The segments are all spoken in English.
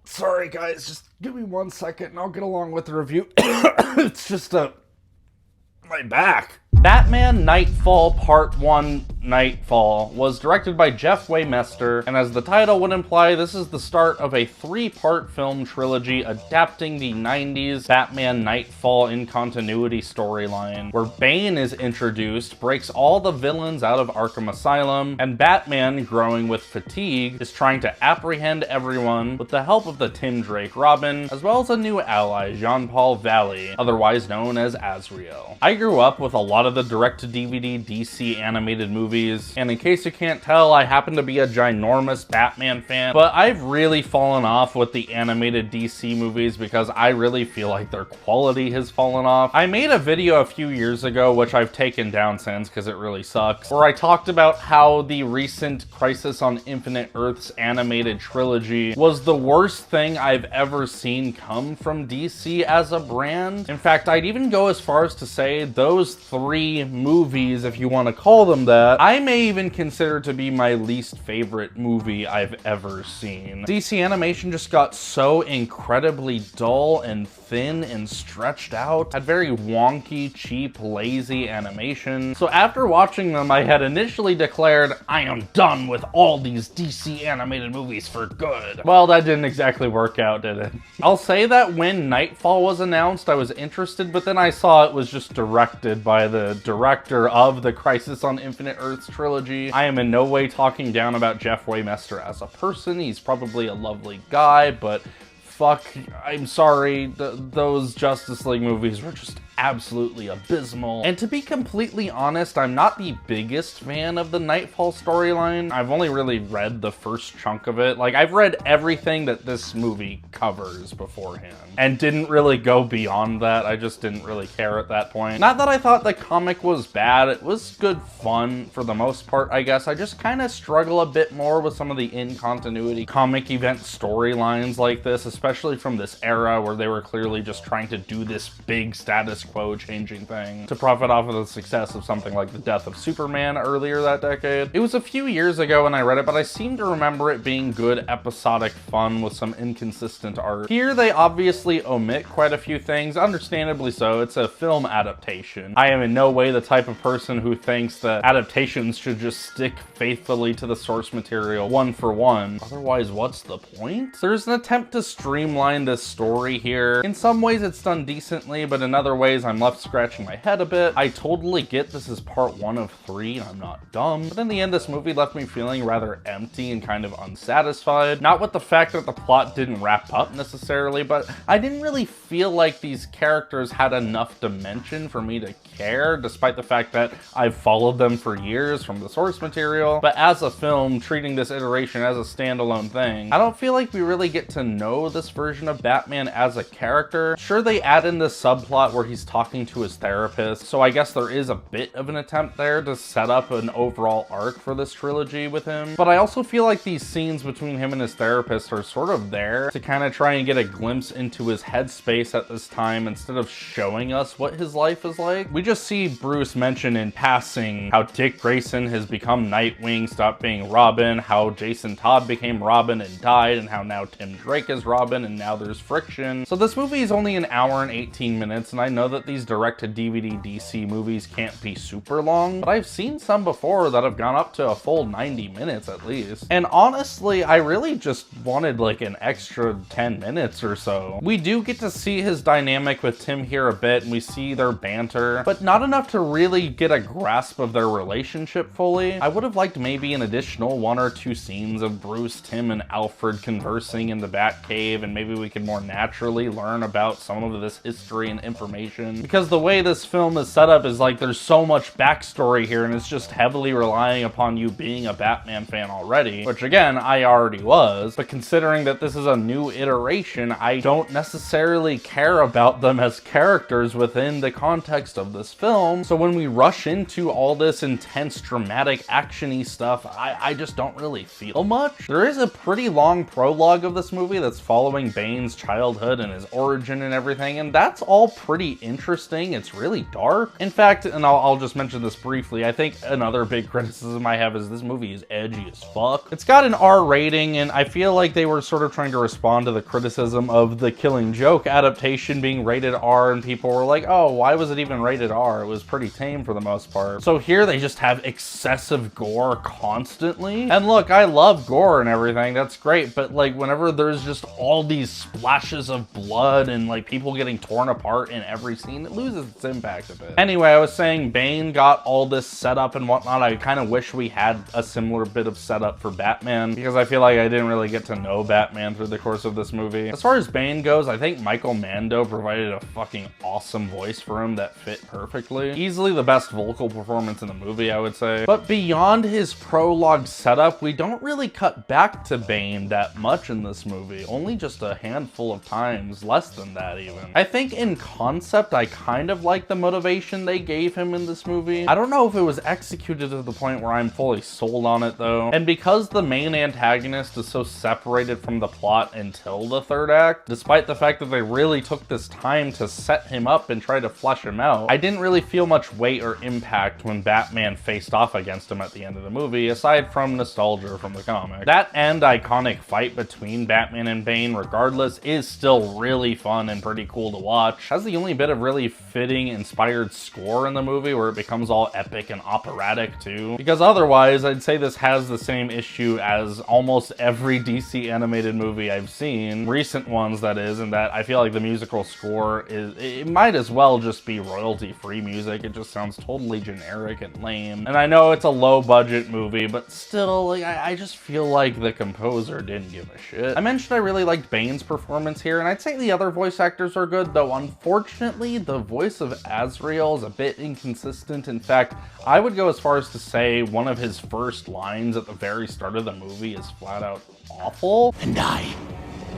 Sorry guys, just give me 1 second and I'll get along with the review. It's just my back. Batman Knightfall Part 1 Knightfall was directed by Jeff Waymester, and as the title would imply, this is the start of a 3-part film trilogy adapting the 90s Batman Knightfall in continuity storyline, where Bane is introduced, breaks all the villains out of Arkham Asylum, and Batman, growing with fatigue, is trying to apprehend everyone with the help of the Tim Drake Robin, as well as a new ally, Jean-Paul Valley, otherwise known as Azrael. I grew up with a lot of the direct-to-DVD DC animated movies, and in case you can't tell, I happen to be a ginormous Batman fan, but I've really fallen off with the animated DC movies because I really feel like their quality has fallen off. I made a video a few years ago, which I've taken down since because it really sucks, where I talked about how the recent Crisis on Infinite Earths animated trilogy was the worst thing I've ever seen come from DC as a brand. In fact, I'd even go as far as to say those 3 movies, if you want to call them that, I may even consider to be my least favorite movie I've ever seen. DC animation just got so incredibly dull and thin and stretched out, had very wonky, cheap, lazy animation. So after watching them, I had initially declared, I am done with all these DC animated movies for good. Well, that didn't exactly work out, did it? I'll say that when Knightfall was announced, I was interested, but then I saw it was just directed by the director of the Crisis on Infinite Earths trilogy. I am in no way talking down about Jeff Waymester as a person. He's probably a lovely guy, but fuck, I'm sorry, those Justice League movies were just absolutely abysmal. And to be completely honest, I'm not the biggest fan of the Knightfall storyline. I've only really read the first chunk of it. Like, I've read everything that this movie covers beforehand and didn't really go beyond that. I just didn't really care at that point. Not that I thought the comic was bad. It was good fun for the most part, I guess. I just kind of struggle a bit more with some of the in-continuity comic event storylines like this, especially from this era where they were clearly just trying to do this big status quo changing thing to profit off of the success of something like the death of Superman earlier that decade. It was a few years ago when I read it, but I seem to remember it being good episodic fun with some inconsistent art. Here they obviously omit quite a few things, understandably so. It's a film adaptation. I am in no way the type of person who thinks that adaptations should just stick faithfully to the source material one for one. Otherwise, what's the point? There's an attempt to streamline this story here. In some ways it's done decently, but in other ways I'm left scratching my head a bit. I totally get this is part 1 of 3 and I'm not dumb, but in the end this movie left me feeling rather empty and kind of unsatisfied. Not with the fact that the plot didn't wrap up necessarily, but I didn't really feel like these characters had enough dimension for me to care, despite the fact that I've followed them for years from the source material. But as a film, treating this iteration as a standalone thing, I don't feel like we really get to know this version of Batman as a character. Sure, they add in this subplot where he's talking to his therapist, so I guess there is a bit of an attempt there to set up an overall arc for this trilogy with him. But I also feel like these scenes between him and his therapist are sort of there to kind of try and get a glimpse into his headspace at this time instead of showing us what his life is like. We just see Bruce mention in passing how Dick Grayson has become Nightwing, stopped being Robin, how Jason Todd became Robin and died, and how now Tim Drake is Robin, and now there's friction. So this movie is only an hour and 18 minutes, and I know that these direct-to-DVD DC movies can't be super long, but I've seen some before that have gone up to a full 90 minutes at least. And honestly, I really just wanted like an extra 10 minutes or so. We do get to see his dynamic with Tim here a bit, and we see their banter, but not enough to really get a grasp of their relationship fully. I would have liked maybe an additional 1 or 2 scenes of Bruce, Tim, and Alfred conversing in the Batcave, and maybe we could more naturally learn about some of this history and information. Because the way this film is set up is like there's so much backstory here, and it's just heavily relying upon you being a Batman fan already, which again, I already was, but considering that this is a new iteration, I don't necessarily care about them as characters within the context of this film. So when we rush into all this intense, dramatic, action-y stuff, I just don't really feel much. There is a pretty long prologue of this movie that's following Bane's childhood and his origin and everything, and that's all pretty interesting. It's really dark. In fact, and I'll just mention this briefly, I think another big criticism I have is this movie is edgy as fuck. It's got an R rating, and I feel like they were sort of trying to respond to the criticism of The Killing Joke adaptation being rated R, and people were like, oh, why was it even rated R? It was pretty tame for the most part. So here they just have excessive gore constantly. And look, I love gore and everything, that's great, but like whenever there's just all these splashes of blood and like people getting torn apart in every scene, it loses its impact a bit. Anyway, I was saying Bane got all this setup and whatnot. I kind of wish we had a similar bit of setup for Batman, because I feel like I didn't really get to know Batman through the course of this movie. As far as Bane goes, I think Michael Mando provided a fucking awesome voice for him that fit perfectly. Easily the best vocal performance in the movie, I would say. But beyond his prologue setup, we don't really cut back to Bane that much in this movie. Only just a handful of times, less than that even. I think in concept, I kind of like the motivation they gave him in this movie. I don't know if it was executed to the point where I'm fully sold on it though. And because the main antagonist is so separated from the plot until the third act, despite the fact that they really took this time to set him up and try to flesh him out, I didn't really feel much weight or impact when Batman faced off against him at the end of the movie, aside from nostalgia from the comic. That and iconic fight between Batman and Bane, regardless, is still really fun and pretty cool to watch. Has the only bit of really fitting, inspired score in the movie where it becomes all epic and operatic too. Because otherwise, I'd say this has the same issue as almost every DC animated movie I've seen, recent ones that is, and that I feel like the musical score is, it might as well just be royalty-free music. It just sounds totally generic and lame. And I know it's a low-budget movie, but still, like, I just feel like the composer didn't give a shit. I mentioned I really liked Bane's performance here, and I'd say the other voice actors are good, though unfortunately, the voice of Azrael is a bit inconsistent. In fact, I would go as far as to say one of his first lines at the very start of the movie is flat out awful. And I,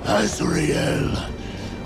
Azrael,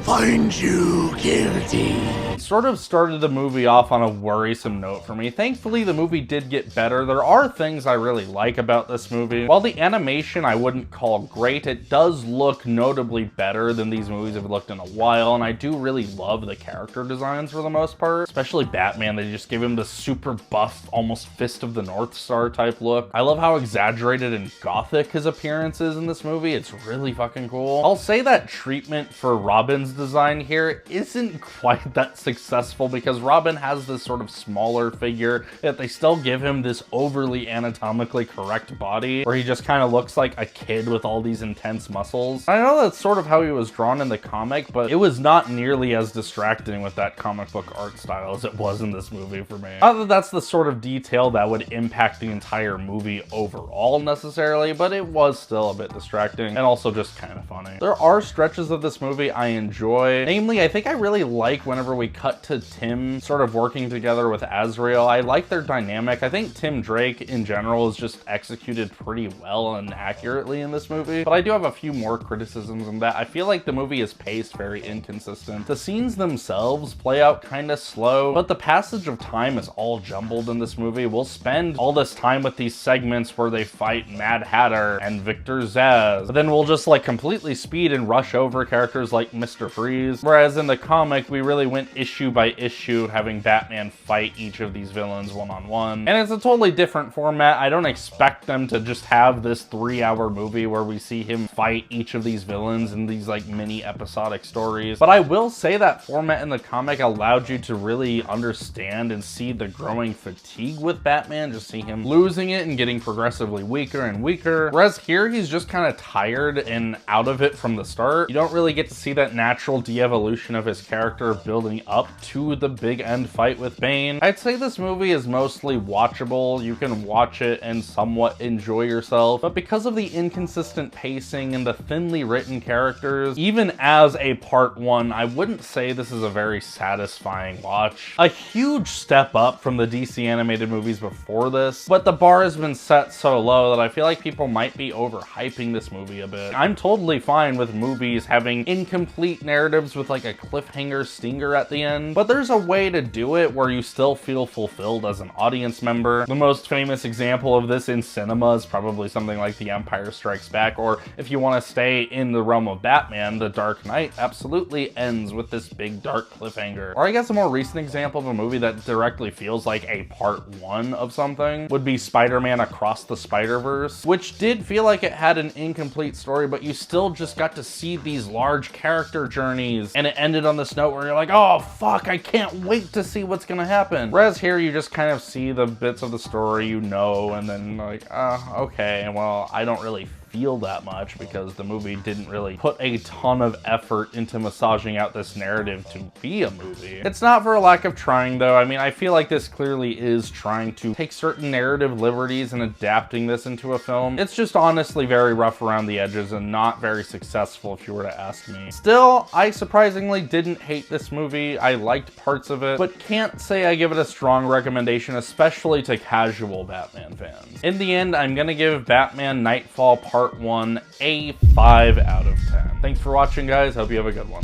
find you guilty. It sort of started the movie off on a worrisome note for me. Thankfully, the movie did get better. There are things I really like about this movie. While the animation I wouldn't call great, it does look notably better than these movies have looked in a while, and I do really love the character designs for the most part. Especially Batman, they just give him the super buff, almost Fist of the North Star type look. I love how exaggerated and gothic his appearance is in this movie. It's really fucking cool. I'll say that treatment for Robin's design here isn't quite that successful, because Robin has this sort of smaller figure, yet they still give him this overly anatomically correct body where he just kind of looks like a kid with all these intense muscles. I know that's sort of how he was drawn in the comic, but it was not nearly as distracting with that comic book art style as it was in this movie for me. Not that that's the sort of detail that would impact the entire movie overall necessarily, but it was still a bit distracting and also just kind of funny. There are stretches of this movie I enjoy. Namely, I think I really like whenever we cut to Tim sort of working together with Azrael. I like their dynamic. I think Tim Drake in general is just executed pretty well and accurately in this movie, but I do have a few more criticisms in that. I feel like the movie is paced very inconsistent. The scenes themselves play out kind of slow, but the passage of time is all jumbled in this movie. We'll spend all this time with these segments where they fight Mad Hatter and Victor Zsasz, but then we'll just like completely speed and rush over characters like Mr. Freeze, whereas in the comic we really went issue by issue having Batman fight each of these villains one-on-one. And it's a totally different format. I don't expect them to just have this 3-hour movie where we see him fight each of these villains in these like mini episodic stories, but I will say that format in the comic allowed you to really understand and see the growing fatigue with Batman, just see him losing it and getting progressively weaker and weaker, whereas here he's just kind of tired and out of it from the start. You don't really get to see that natural de-evolution of his character building up to the big end fight with Bane. I'd say this movie is mostly watchable. You can watch it and somewhat enjoy yourself, but because of the inconsistent pacing and the thinly written characters, even as a part one, I wouldn't say this is a very satisfying watch. A huge step up from the DC animated movies before this, but the bar has been set so low that I feel like people might be overhyping this movie a bit. I'm totally fine with movies having incomplete narratives with like a cliffhanger stinger at the end, but there's a way to do it where you still feel fulfilled as an audience member. The most famous example of this in cinema is probably something like The Empire Strikes Back, or if you want to stay in the realm of Batman, The Dark Knight absolutely ends with this big dark cliffhanger. Or I guess a more recent example of a movie that directly feels like a part one of something would be Spider-Man Across the Spider-Verse, which did feel like it had an incomplete story, but you still just got to see these large character journeys, and it ended on this note where you're like, oh fuck, I can't wait to see what's gonna happen. Whereas here you just kind of see the bits of the story you know, and then like, okay, well, I don't really feel that much because the movie didn't really put a ton of effort into massaging out this narrative to be a movie. It's not for a lack of trying though. I mean, I feel like this clearly is trying to take certain narrative liberties and adapting this into a film. It's just honestly very rough around the edges and not very successful if you were to ask me. Still, I surprisingly didn't hate this movie. I liked parts of it, but can't say I give it a strong recommendation, especially to casual Batman fans. In the end, I'm gonna give Batman Knightfall Part 1 a 5 out of 10. Thanks for watching, guys. Hope you have a good one.